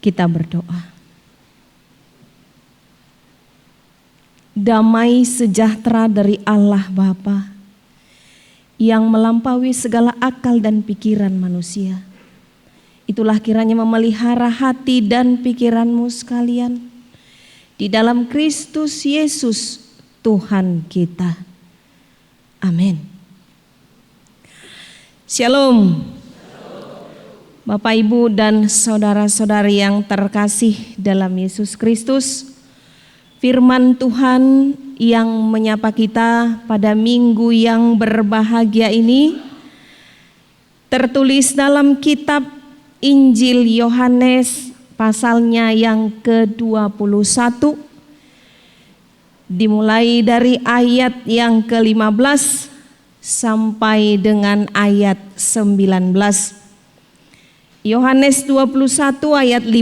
Kita berdoa. Damai sejahtera dari Allah Bapa yang melampaui segala akal dan pikiran manusia. Itulah kiranya memelihara hati dan pikiranmu sekalian di dalam Kristus Yesus Tuhan kita. Amin. Shalom. Bapak, Ibu, dan saudara-saudari yang terkasih dalam Yesus Kristus, firman Tuhan yang menyapa kita pada minggu yang berbahagia ini tertulis dalam kitab Injil Yohanes pasalnya yang ke-21, dimulai dari ayat yang ke-15 sampai dengan ayat 19. Yohanes 21 ayat 15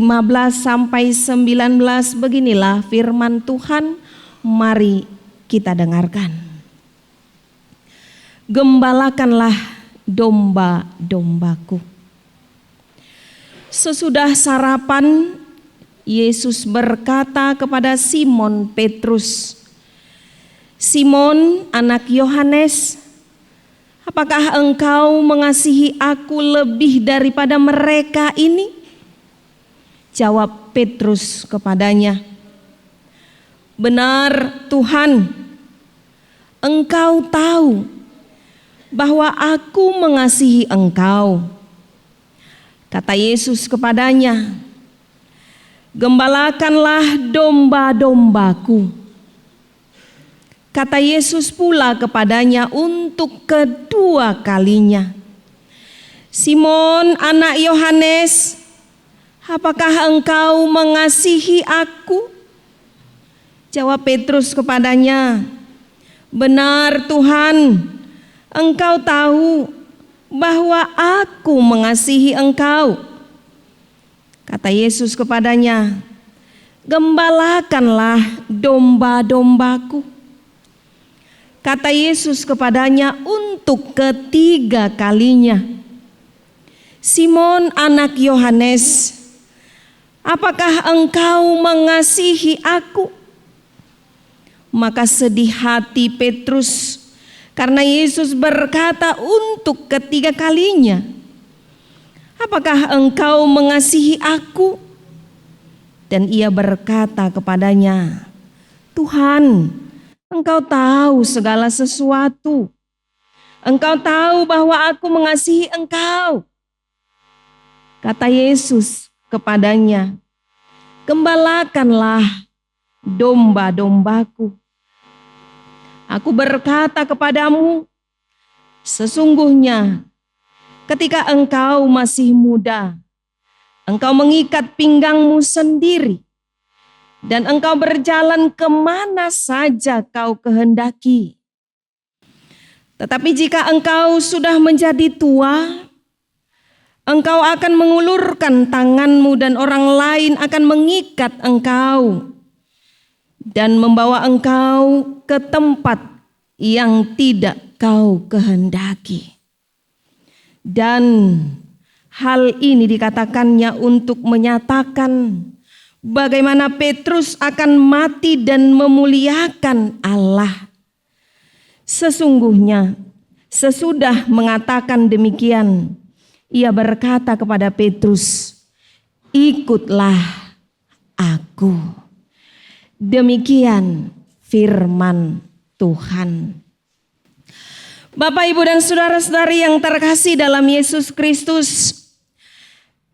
sampai 19, beginilah firman Tuhan, mari kita dengarkan. Gembalakanlah domba-dombaku. Sesudah sarapan, Yesus berkata kepada Simon Petrus, "Simon, anak Yohanes, apakah engkau mengasihi aku lebih daripada mereka ini?" Jawab Petrus kepadanya, "Benar Tuhan, engkau tahu bahwa aku mengasihi engkau." Kata Yesus kepadanya, "Gembalakanlah domba-dombaku." Kata Yesus pula kepadanya untuk kedua kalinya, "Simon, anak Yohanes, apakah engkau mengasihi aku?" Jawab Petrus kepadanya, "Benar Tuhan, engkau tahu bahwa aku mengasihi engkau." Kata Yesus kepadanya, "Gembalakanlah domba-dombaku." Kata Yesus kepadanya untuk ketiga kalinya, "Simon, anak Yohanes, apakah engkau mengasihi aku?" Maka sedih hati Petrus karena Yesus berkata untuk ketiga kalinya, "Apakah engkau mengasihi aku?" Dan ia berkata kepadanya, "Tuhan, engkau tahu segala sesuatu. Engkau tahu bahwa aku mengasihi engkau." Kata Yesus kepadanya, "Gembalakanlah domba-dombaku. Aku berkata kepadamu, sesungguhnya ketika engkau masih muda, engkau mengikat pinggangmu sendiri, dan engkau berjalan kemana saja kau kehendaki. Tetapi jika engkau sudah menjadi tua, engkau akan mengulurkan tanganmu dan orang lain akan mengikat engkau dan membawa engkau ke tempat yang tidak kau kehendaki." Dan hal ini dikatakannya untuk menyatakan bagaimana Petrus akan mati dan memuliakan Allah. Sesungguhnya sesudah mengatakan demikian, ia berkata kepada Petrus, "Ikutlah aku." Demikian firman Tuhan. Bapak, Ibu, dan saudara-saudari yang terkasih dalam Yesus Kristus,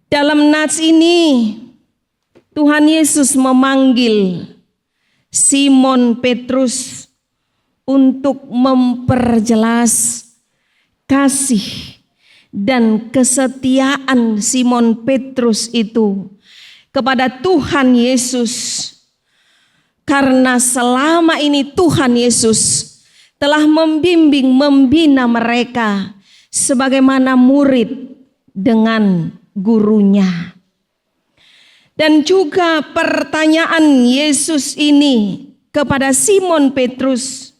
dalam nats ini Tuhan Yesus memanggil Simon Petrus untuk memperjelas kasih dan kesetiaan Simon Petrus itu kepada Tuhan Yesus. Karena selama ini Tuhan Yesus telah membimbing, membina mereka sebagaimana murid dengan gurunya. Dan juga pertanyaan Yesus ini kepada Simon Petrus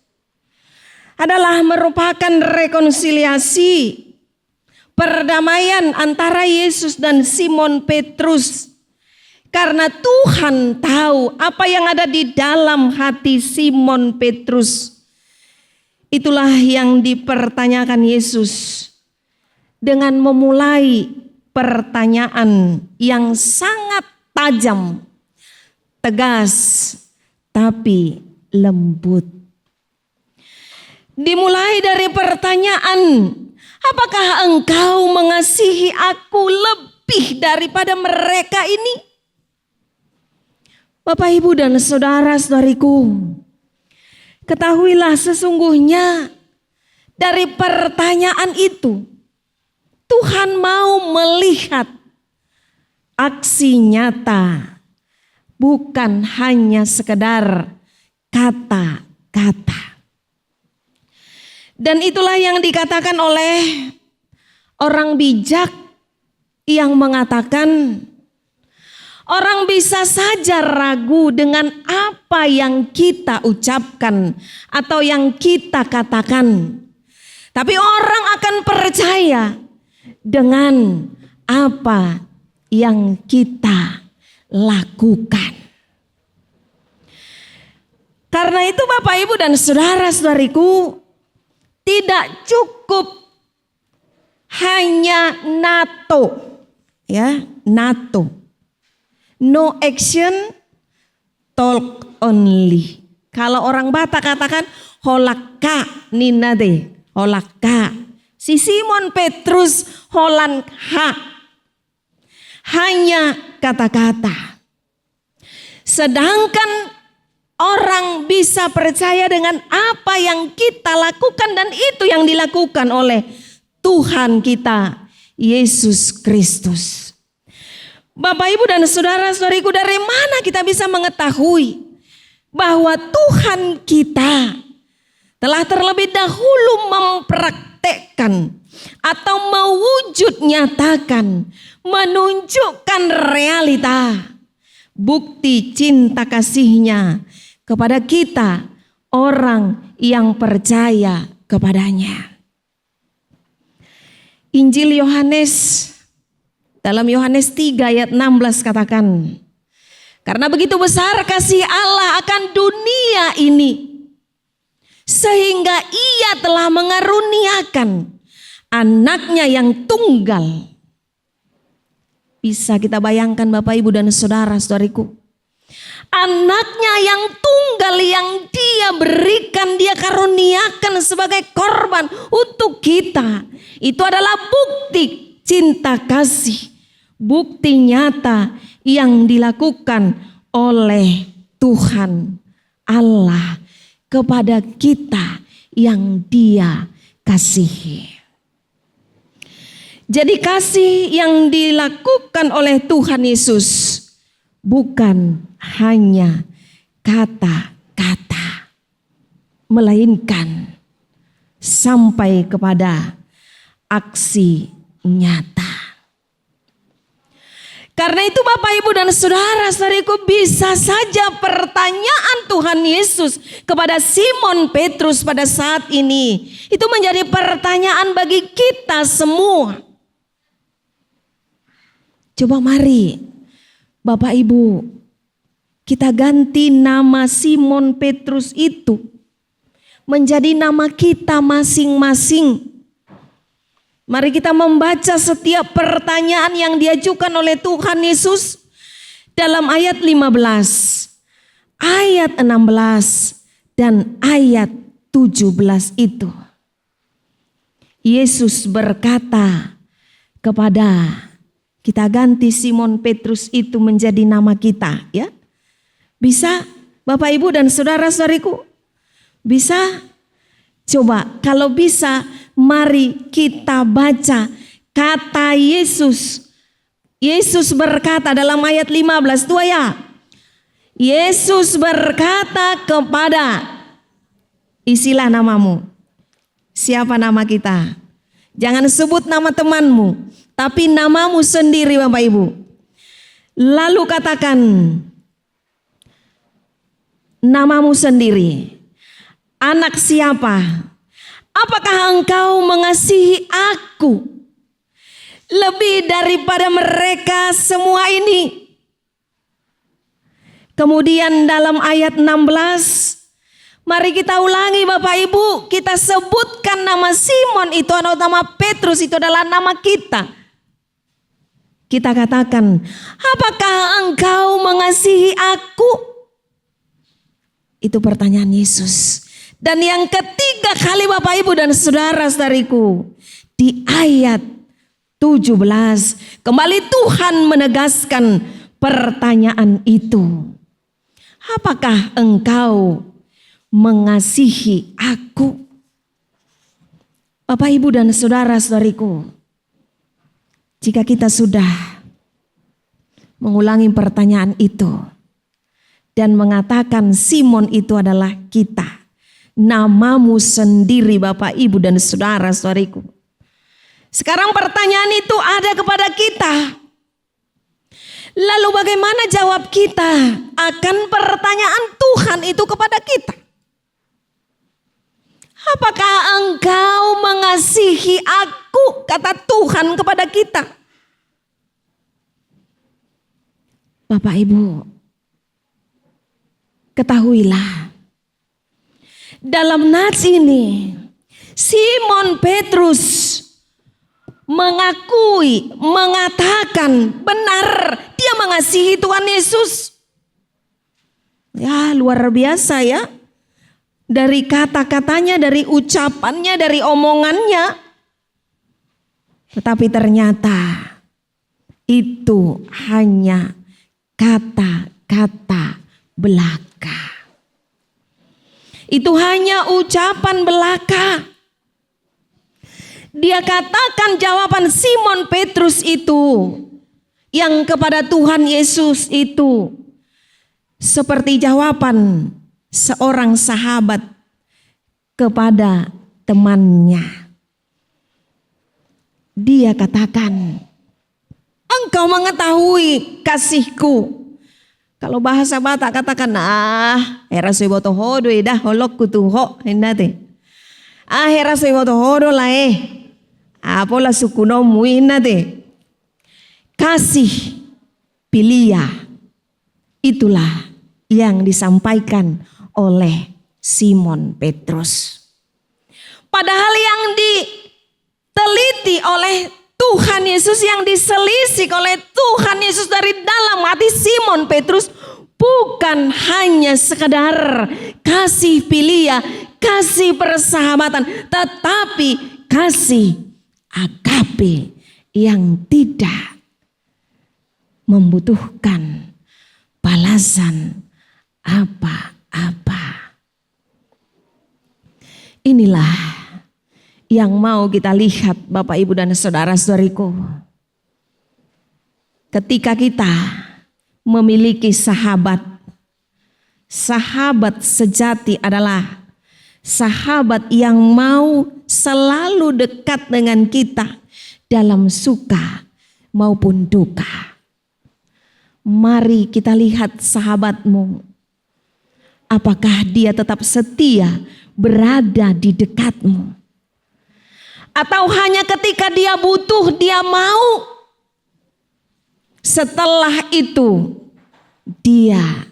adalah merupakan rekonsiliasi, perdamaian antara Yesus dan Simon Petrus Karena Tuhan tahu apa yang ada di dalam hati Simon Petrus. Itulah yang dipertanyakan Yesus dengan memulai pertanyaan yang sangat tajam, tegas, tapi lembut. Dimulai dari pertanyaan, apakah engkau mengasihi aku lebih daripada mereka ini? Bapak, Ibu, dan saudara-saudariku, ketahuilah sesungguhnya dari pertanyaan itu, Tuhan mau melihat aksi nyata, bukan hanya sekedar kata-kata. Dan itulah yang dikatakan oleh orang bijak yang mengatakan, orang bisa saja ragu dengan apa yang kita ucapkan atau yang kita katakan. Tapi orang akan percaya dengan apa yang kita lakukan. Karena itu Bapak, Ibu, dan saudara-saudariku, tidak cukup hanya NATO, ya, NATO. No action, talk only. Kalau orang Batak katakan holaka ninade, holaka. Si Simon Petrus holan ha. Hanya kata-kata. Sedangkan orang bisa percaya dengan apa yang kita lakukan, dan itu yang dilakukan oleh Tuhan kita, Yesus Kristus. Bapak, Ibu, dan saudara-saudariku, dari mana kita bisa mengetahui bahwa Tuhan kita telah terlebih dahulu mempraktekkan atau mewujud nyatakan, menunjukkan realita, bukti cinta kasihnya kepada kita, orang yang percaya kepadanya. Injil Yohanes, dalam Yohanes 3 ayat 16 katakan, karena begitu besar kasih Allah akan dunia ini, sehingga ia telah mengaruniakan anaknya yang tunggal. Bisa kita bayangkan Bapak, Ibu, dan saudara-saudariku, anaknya yang tunggal yang dia berikan, dia karuniakan sebagai korban untuk kita. Itu adalah bukti cinta kasih, bukti nyata yang dilakukan oleh Tuhan Allah kepada kita yang Dia kasihi. Jadi kasih yang dilakukan oleh Tuhan Yesus bukan hanya kata-kata, melainkan sampai kepada aksi nyata. Karena itu Bapak, Ibu, dan saudara-saudariku, bisa saja pertanyaan Tuhan Yesus kepada Simon Petrus pada saat ini itu menjadi pertanyaan bagi kita semua. Coba mari Bapak, Ibu, kita ganti nama Simon Petrus itu menjadi nama kita masing-masing. Mari kita membaca setiap pertanyaan yang diajukan oleh Tuhan Yesus dalam ayat 15, ayat 16, dan ayat 17 itu. Yesus berkata kepada, kita ganti Simon Petrus itu menjadi nama kita, ya. Bisa Bapak, Ibu, dan saudara-saudariku? Bisa? Coba kalau bisa, mari kita baca kata Yesus. Yesus berkata dalam ayat 15, tuh ya. Yesus berkata kepada, isilah namamu. Siapa nama kita? Jangan sebut nama temanmu, tapi namamu sendiri Bapak, Ibu. Lalu katakan namamu sendiri. Anak siapa? Apakah engkau mengasihi aku lebih daripada mereka semua ini? Kemudian dalam ayat 16, mari kita ulangi Bapak Ibu, kita sebutkan nama Simon itu atau nama Petrus itu adalah nama kita. Kita katakan, apakah engkau mengasihi aku? Itu pertanyaan Yesus. Dan yang ketiga kali Bapak Ibu dan saudara-saudariku, di ayat 17, kembali Tuhan menegaskan pertanyaan itu. Apakah engkau mengasihi aku? Bapak Ibu dan saudara-saudariku, jika kita sudah mengulangi pertanyaan itu dan mengatakan Simon itu adalah kita, namamu sendiri Bapak Ibu dan saudara-saudariku. Sekarang pertanyaan itu ada kepada kita. Lalu bagaimana jawab kita akan pertanyaan Tuhan itu kepada kita? Apakah engkau mengasihi aku? Kata Tuhan kepada kita. Bapak Ibu, ketahuilah, dalam nats ini Simon Petrus mengakui, mengatakan benar dia mengasihi Tuhan Yesus. Ya, luar biasa ya. Dari kata-katanya, dari ucapannya, dari omongannya. Tetapi ternyata itu hanya kata-kata belaka. Itu hanya ucapan belaka. Dia katakan jawaban Simon Petrus itu yang kepada Tuhan Yesus itu seperti jawaban seorang sahabat kepada temannya. Dia katakan, engkau mengetahui kasihku. Kalau bahasa Batak katakan, era seboto hodo dah holok kutuho endate. Era seboto hodo lae. Apola sukuno muinate. Kasih pilia. Itulah yang disampaikan oleh Simon Petrus. Padahal yang diteliti oleh Tuhan Yesus, yang diselisik oleh Tuhan Yesus dari dalam hati Simon Petrus bukan hanya sekedar kasih pilia, kasih persahabatan, tetapi kasih agape yang tidak membutuhkan balasan apa-apa. Inilah yang mau kita lihat Bapak Ibu dan saudara-saudariku. Ketika kita memiliki sahabat, sahabat sejati adalah sahabat yang mau selalu dekat dengan kita dalam suka maupun duka. Mari kita lihat sahabatmu. Apakah dia tetap setia berada di dekatmu? Atau hanya ketika dia butuh dia mau? Setelah itu dia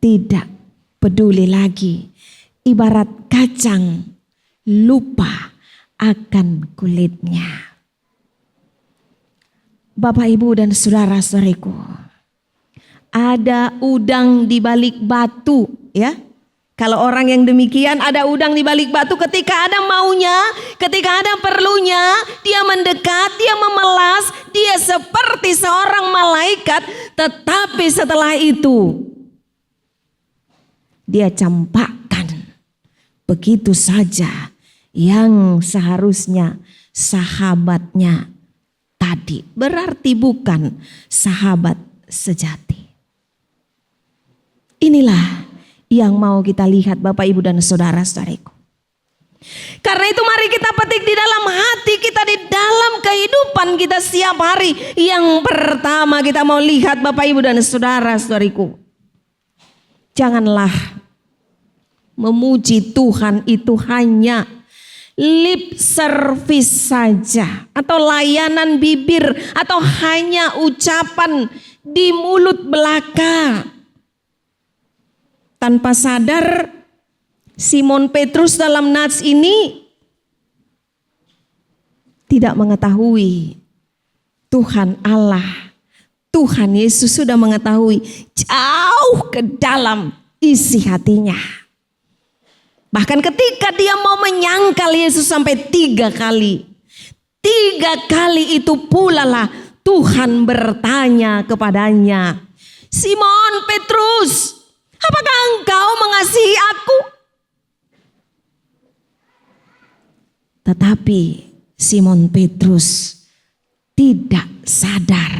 tidak peduli lagi. Ibarat kacang lupa akan kulitnya. Bapak Ibu dan saudara-saudariku, ada udang di balik batu ya. Kalau orang yang demikian, ada udang di balik batu, ketika ada maunya, ketika ada perlunya, dia mendekat, dia memelas, dia seperti seorang malaikat, tetapi setelah itu dia campakkan begitu saja yang seharusnya sahabatnya tadi. Berarti bukan sahabat sejati. Inilah yang mau kita lihat Bapak Ibu dan saudara-saudariku. Karena itu mari kita petik di dalam hati kita, di dalam kehidupan kita setiap hari. Yang pertama kita mau lihat Bapak Ibu dan saudara-saudariku, janganlah memuji Tuhan itu hanya lip service saja, atau layanan bibir, atau hanya ucapan di mulut belaka. Tanpa sadar Simon Petrus dalam nats ini tidak mengetahui Tuhan Allah, Tuhan Yesus sudah mengetahui jauh ke dalam isi hatinya. Bahkan ketika dia mau menyangkal Yesus sampai 3 kali. 3 kali itu pula lah Tuhan bertanya kepadanya, Simon Petrus, apakah engkau mengasihi aku? Tetapi Simon Petrus tidak sadar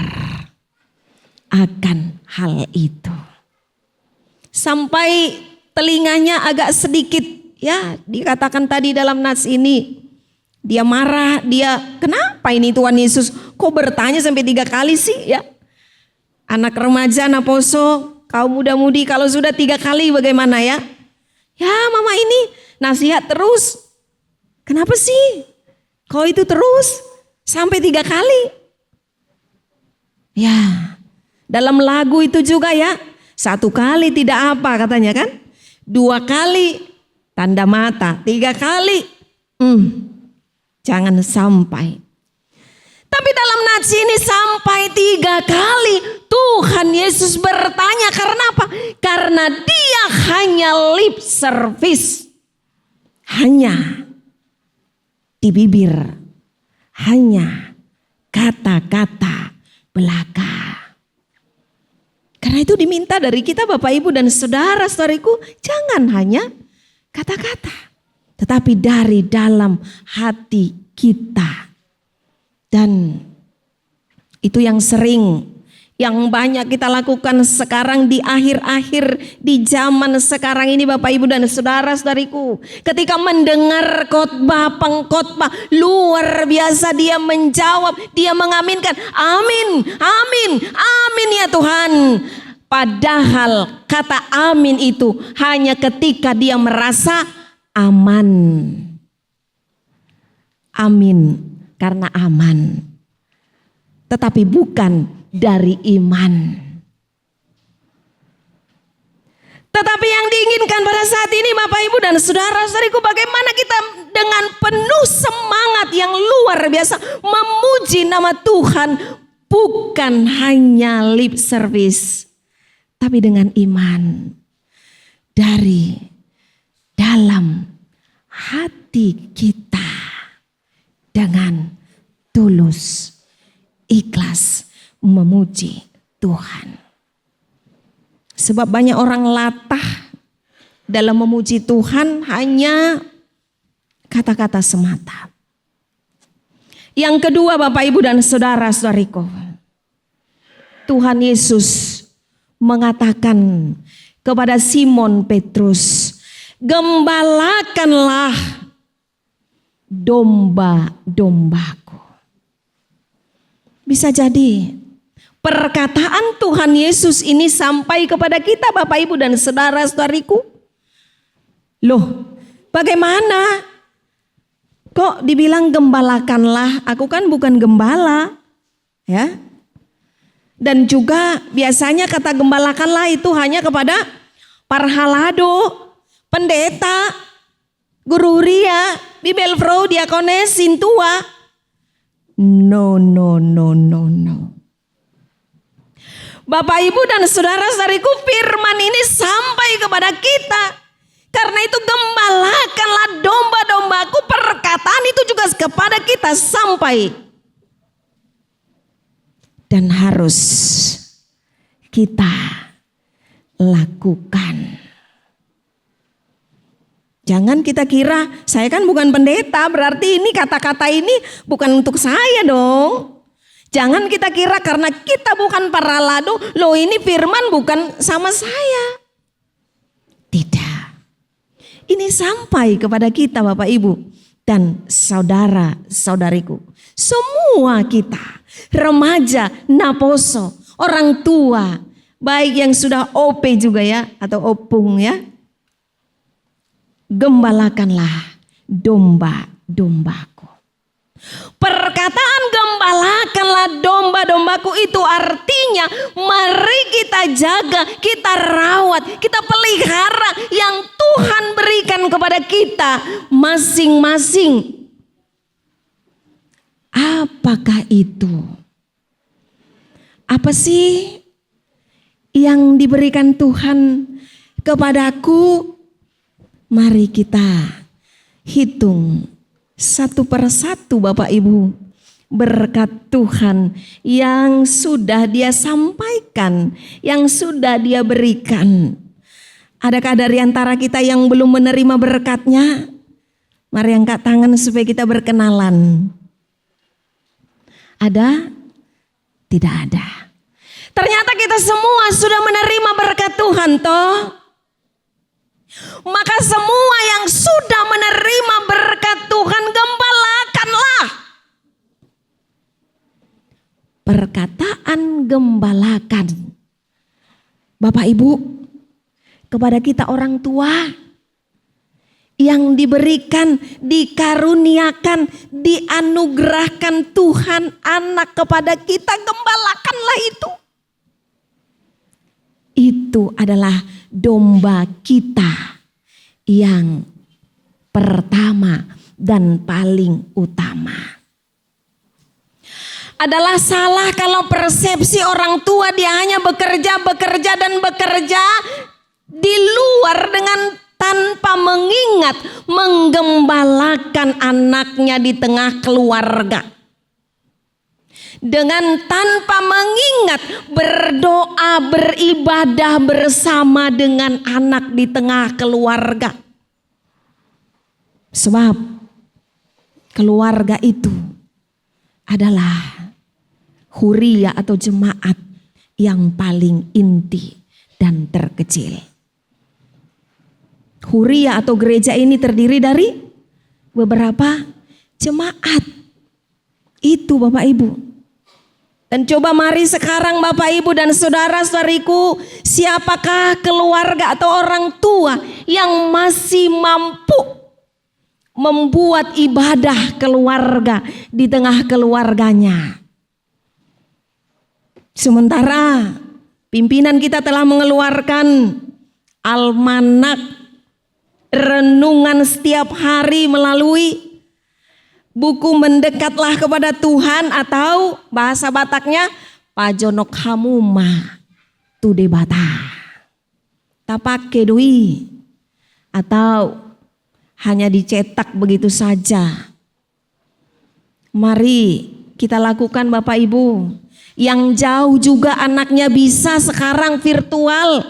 akan hal itu. Sampai telinganya agak sedikit, ya dikatakan tadi dalam nats ini, dia marah, dia kenapa ini Tuhan Yesus kok bertanya sampai 3 kali sih ya. Anak remaja, naposo, kaum muda-mudi kalau sudah 3 kali bagaimana ya? Ya mama ini nasihat terus, kenapa sih kok itu terus sampai 3 kali? Ya dalam lagu itu juga ya, 1 kali tidak apa katanya kan, 2 kali tanda mata, 3 kali jangan sampai. Tapi dalam nats ini sampai 3 kali Tuhan Yesus bertanya, karena apa? Karena dia hanya lip service, hanya di bibir, hanya kata-kata belaka. Karena itu diminta dari kita Bapak Ibu dan saudara-saudariku, jangan hanya kata-kata, tetapi dari dalam hati kita. Dan itu yang sering, yang banyak kita lakukan sekarang di akhir-akhir di zaman sekarang ini Bapak Ibu dan saudara-saudariku. Ketika mendengar khotbah, pengkhotbah luar biasa, dia menjawab, dia mengaminkan, amin, amin, amin ya Tuhan. Padahal kata amin itu hanya ketika dia merasa aman. Amin karena aman, tetapi bukan dari iman. Tetapi yang diinginkan pada saat ini Bapak Ibu dan saudara-saudariku, bagaimana kita dengan penuh semangat yang luar biasa memuji nama Tuhan, bukan hanya lip service, tapi dengan iman dari dalam hati kita, dengan tulus, ikhlas memuji Tuhan. Sebab banyak orang latah dalam memuji Tuhan hanya kata-kata semata. Yang kedua Bapak Ibu dan saudara-saudariku, Tuhan Yesus mengatakan kepada Simon Petrus, gembalakanlah domba-dombaku. Bisa jadi perkataan Tuhan Yesus ini sampai kepada kita Bapak Ibu dan saudara-saudariku. Loh, bagaimana? Kok dibilang gembalakanlah? Aku kan bukan gembala. Ya. Dan juga biasanya kata gembalakanlah itu hanya kepada parhalado, pendeta, guru ria, bibelfrau, diakones, sintua. No. Bapak Ibu dan saudara-saudariku, firman ini sampai kepada kita. Karena itu gembalakanlah domba-dombaku, perkataan itu juga kepada kita sampai. Dan harus kita lakukan. Jangan kita kira, saya kan bukan pendeta, berarti ini kata-kata ini bukan untuk saya dong. Jangan kita kira karena kita bukan paralado, loh ini firman bukan sama saya. Tidak. Ini sampai kepada kita Bapak Ibu dan saudara-saudariku. Semua kita, remaja, naposo, orang tua, baik yang sudah OP juga ya, atau opung ya. Gembalakanlah domba-dombaku. Perkataan gembala Gembalakanlah domba-dombaku, itu artinya mari kita jaga, kita rawat, kita pelihara yang Tuhan berikan kepada kita masing-masing. Apakah itu? Apa sih yang diberikan Tuhan kepadaku? Mari kita hitung satu persatu Bapak Ibu, berkat Tuhan yang sudah Dia sampaikan, yang sudah Dia berikan. Adakah dari antara kita yang belum menerima berkatnya? Mari angkat tangan supaya kita berkenalan. Ada? Tidak ada. Ternyata kita semua sudah menerima berkat Tuhan toh. Maka semua yang sudah menerima berkat Tuhan, gembalakanlah. Perkataan gembalakan, Bapak Ibu, kepada kita orang tua yang diberikan, dikaruniakan, dianugerahkan Tuhan anak kepada kita, gembalakanlah itu. Itu adalah domba kita yang pertama dan paling utama. Adalah salah kalau persepsi orang tua dia hanya bekerja di luar dengan tanpa mengingat, menggembalakan anaknya di tengah keluarga. Dengan tanpa mengingat, berdoa, beribadah bersama dengan anak di tengah keluarga. Sebab keluarga itu adalah huria atau jemaat yang paling inti dan terkecil. Huria atau gereja ini terdiri dari beberapa jemaat. Itu Bapak Ibu. Dan coba mari sekarang Bapak Ibu dan saudara-saudariku, siapakah keluarga atau orang tua yang masih mampu membuat ibadah keluarga di tengah keluarganya? Sementara pimpinan kita telah mengeluarkan almanak renungan setiap hari melalui buku Mendekatlah Kepada Tuhan, atau bahasa Bataknya Pajonok Hamuma Tude Bata. Tapak kedui, atau hanya dicetak begitu saja. Mari kita lakukan Bapak Ibu. Yang jauh juga anaknya bisa sekarang virtual.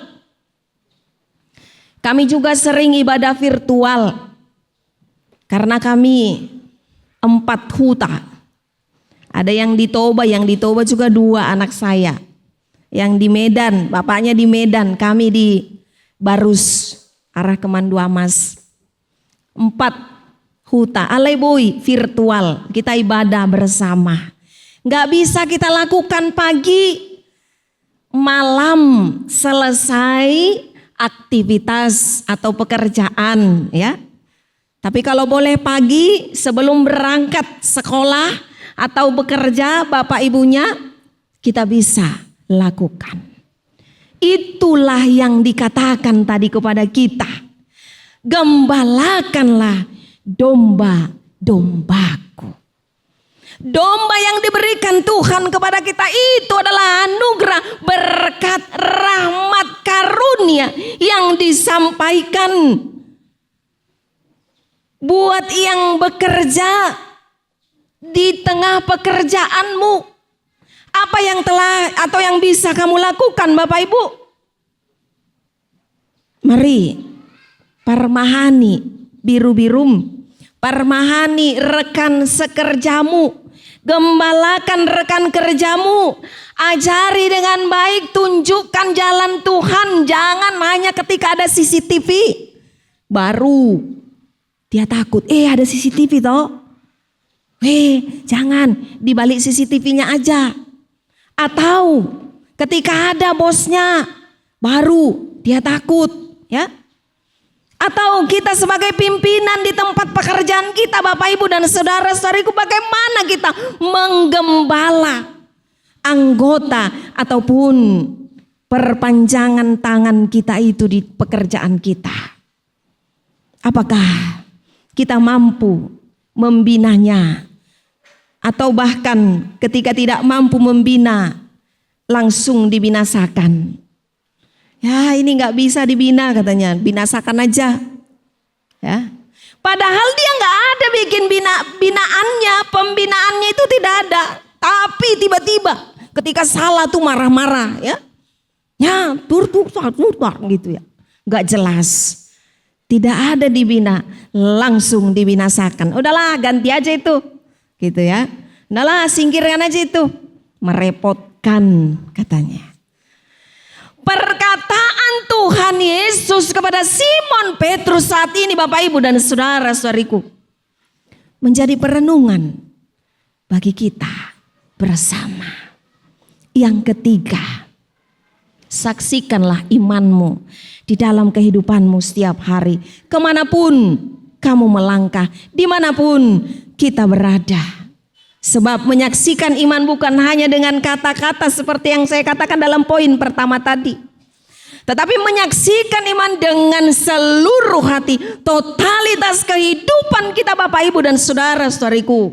Kami juga sering ibadah virtual. Karena kami 4 huta. Ada yang di Toba juga 2 anak saya. Yang di Medan, bapaknya di Medan, kami di Barus, arah Kemandu Amas. 4 huta, alay boy, virtual, kita ibadah bersama. Gak bisa kita lakukan pagi, malam selesai aktivitas atau pekerjaan ya. Tapi kalau boleh pagi sebelum berangkat sekolah atau bekerja bapak ibunya, kita bisa lakukan. Itulah yang dikatakan tadi kepada kita. Gembalakanlah domba-dombaku. Domba yang diberikan Tuhan kepada kita itu adalah anugerah, berkat, rahmat, karunia yang disampaikan buat yang bekerja di tengah pekerjaanmu. Apa yang telah atau yang bisa kamu lakukan Bapak Ibu? Mari parmahani biru-birum, parmahani rekan sekerjamu. Gembalakan rekan kerjamu, ajari dengan baik, tunjukkan jalan Tuhan. Jangan hanya ketika ada CCTV baru dia takut. Ada CCTV toh. Jangan di balik CCTV-nya aja. Atau ketika ada bosnya baru dia takut, ya. Atau kita sebagai pimpinan di tempat pekerjaan kita, Bapak Ibu dan saudara-saudariku, bagaimana kita menggembala anggota ataupun perpanjangan tangan kita itu di pekerjaan kita. Apakah kita mampu membinanya, atau bahkan ketika tidak mampu membina langsung dibinasakan? Ya, ini nggak bisa dibina katanya, binasakan aja. Ya, padahal dia nggak ada bikin binaannya, pembinaannya itu tidak ada. Tapi tiba-tiba ketika salah tuh marah-marah, ya, gitu ya, nggak jelas. Tidak ada dibina, langsung dibinasakan. Udahlah, ganti aja itu, gitu ya. Udahlah, singkirkan aja itu, merepotkan katanya. Perkataan Tuhan Yesus kepada Simon Petrus saat ini, Bapak Ibu dan saudara-saudariku, menjadi perenungan bagi kita bersama. Yang ketiga, saksikanlah imanmu di dalam kehidupanmu setiap hari. Kemanapun kamu melangkah, dimanapun kita berada. Sebab menyaksikan iman bukan hanya dengan kata-kata seperti yang saya katakan dalam poin pertama tadi. Tetapi menyaksikan iman dengan seluruh hati, totalitas kehidupan kita, Bapak Ibu dan saudara-saudariku.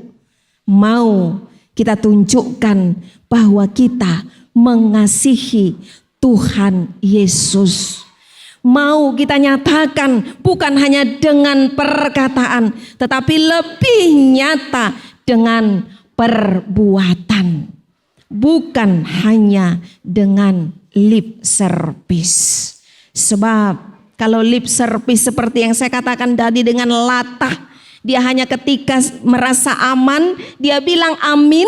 Mau kita tunjukkan bahwa kita mengasihi Tuhan Yesus. Mau kita nyatakan bukan hanya dengan perkataan, tetapi lebih nyata dengan perbuatan, bukan hanya dengan lip service. Sebab kalau lip service seperti yang saya katakan tadi dengan latah, dia hanya ketika merasa aman dia bilang amin,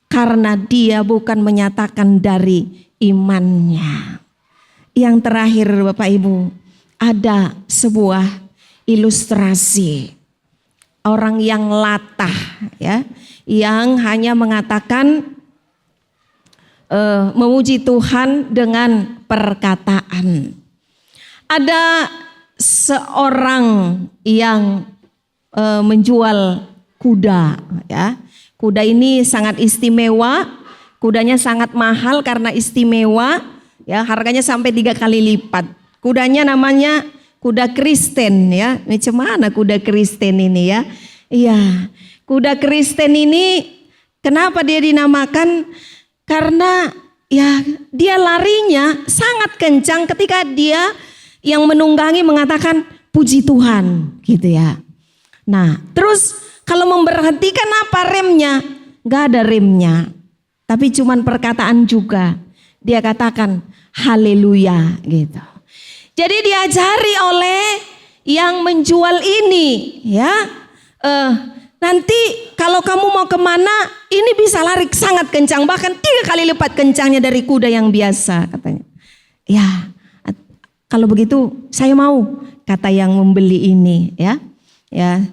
karena dia bukan menyatakan dari imannya. Yang terakhir, Bapak Ibu, ada sebuah ilustrasi orang yang latah, ya, yang hanya mengatakan memuji Tuhan dengan perkataan. Ada seorang yang menjual kuda, ya. Kuda ini sangat istimewa, kudanya sangat mahal karena istimewa, ya, harganya sampai 3 kali lipat. Kudanya namanya kuda Kristen, ya. Macam mana kuda Kristen ini, ya? Iya, kuda Kristen ini kenapa dia dinamakan? Karena ya dia larinya sangat kencang ketika dia yang menunggangi mengatakan puji Tuhan, gitu ya. Nah, terus kalau memberhentikan apa remnya? Gak ada remnya, tapi cuman perkataan juga. Dia katakan haleluya, gitu. Jadi diajari oleh yang menjual ini, ya. Nanti kalau kamu mau kemana, ini bisa lari sangat kencang, bahkan 3 kali lipat kencangnya dari kuda yang biasa, katanya. Ya, kalau begitu saya mau, kata yang membeli ini, ya. Ya,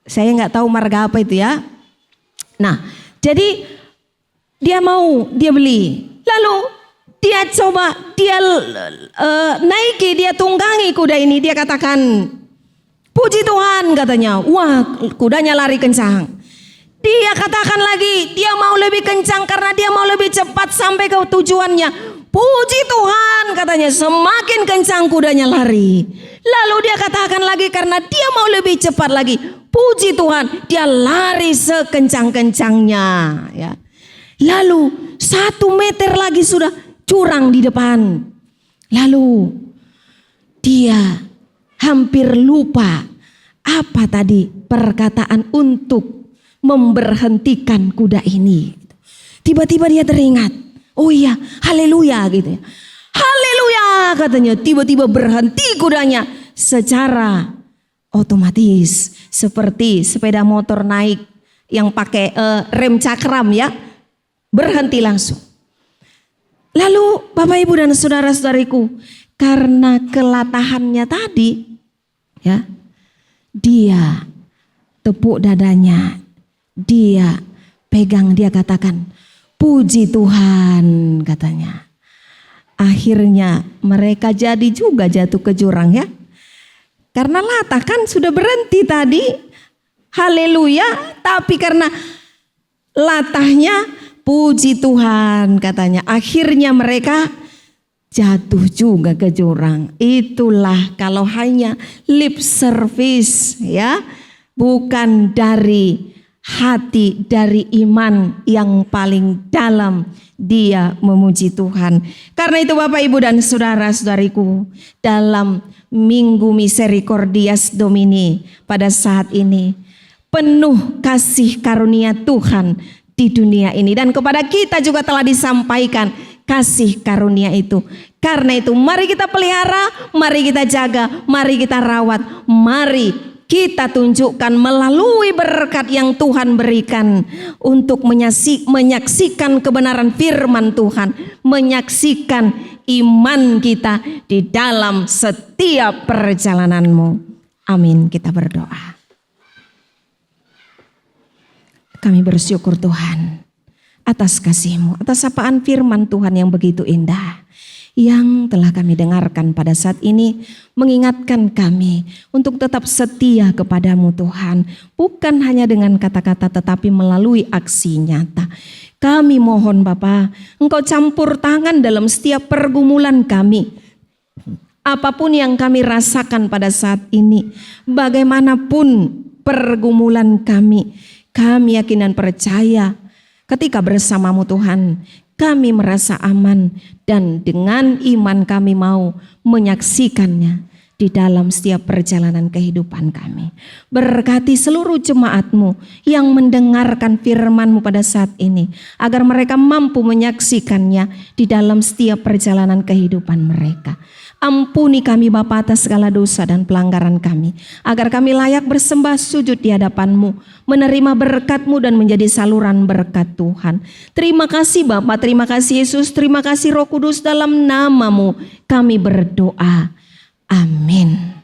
saya nggak tahu marga apa itu, ya. Nah, jadi dia mau, dia beli, lalu dia coba, dia naiki, dia tunggangi kuda ini, dia katakan puji Tuhan, katanya. Wah, kudanya lari kencang. Dia katakan lagi, dia mau lebih kencang karena dia mau lebih cepat sampai ke tujuannya. Puji Tuhan, katanya, semakin kencang kudanya lari. Lalu dia katakan lagi karena dia mau lebih cepat lagi. Puji Tuhan, dia lari sekencang-kencangnya, ya. Lalu 1 meter lagi sudah curang di depan. Lalu dia hampir lupa apa tadi perkataan untuk memberhentikan kuda ini. Tiba-tiba dia teringat, oh iya, haleluya, gitu ya. Haleluya, katanya. Tiba-tiba berhenti kudanya secara otomatis, seperti sepeda motor naik yang pakai rem cakram, ya, berhenti langsung. Lalu Bapak Ibu dan saudara-saudariku, karena kelatahannya tadi, ya, dia tepuk dadanya, dia pegang, dia katakan puji Tuhan, katanya. Akhirnya mereka jadi juga jatuh ke jurang, ya. Karena latah kan sudah berhenti tadi. Haleluya. Tapi karena latahnya, puji Tuhan katanya, akhirnya mereka jatuh juga ke jurang. Itulah kalau hanya lip service ya, bukan dari hati, dari iman yang paling dalam dia memuji Tuhan. Karena itu Bapak Ibu dan saudara-saudariku, dalam Minggu Misericordias Domini pada saat ini penuh kasih karunia Tuhan di dunia ini, dan kepada kita juga telah disampaikan kasih karunia itu. Karena itu mari kita pelihara, mari kita jaga, mari kita rawat, mari kita tunjukkan melalui berkat yang Tuhan berikan untuk menyaksikan kebenaran firman Tuhan, menyaksikan iman kita di dalam setiap perjalananmu. Amin. Kita berdoa. Kami bersyukur Tuhan atas kasih-Mu, atas sapaan firman Tuhan yang begitu indah yang telah kami dengarkan pada saat ini, mengingatkan kami untuk tetap setia kepada-Mu Tuhan, bukan hanya dengan kata-kata tetapi melalui aksi nyata. Kami mohon Bapa, Engkau campur tangan dalam setiap pergumulan kami. Apapun yang kami rasakan pada saat ini, bagaimanapun pergumulan kami yakin dan percaya ketika bersama-Mu Tuhan, kami merasa aman dan dengan iman kami mau menyaksikannya di dalam setiap perjalanan kehidupan kami. Berkati seluruh jemaat-Mu yang mendengarkan firman-Mu pada saat ini, agar mereka mampu menyaksikannya di dalam setiap perjalanan kehidupan mereka. Ampuni kami Bapa atas segala dosa dan pelanggaran kami, agar kami layak bersembah sujud di hadapan-Mu, menerima berkat-Mu dan menjadi saluran berkat Tuhan. Terima kasih Bapa, terima kasih Yesus, terima kasih Roh Kudus, dalam nama-Mu kami berdoa. Amin.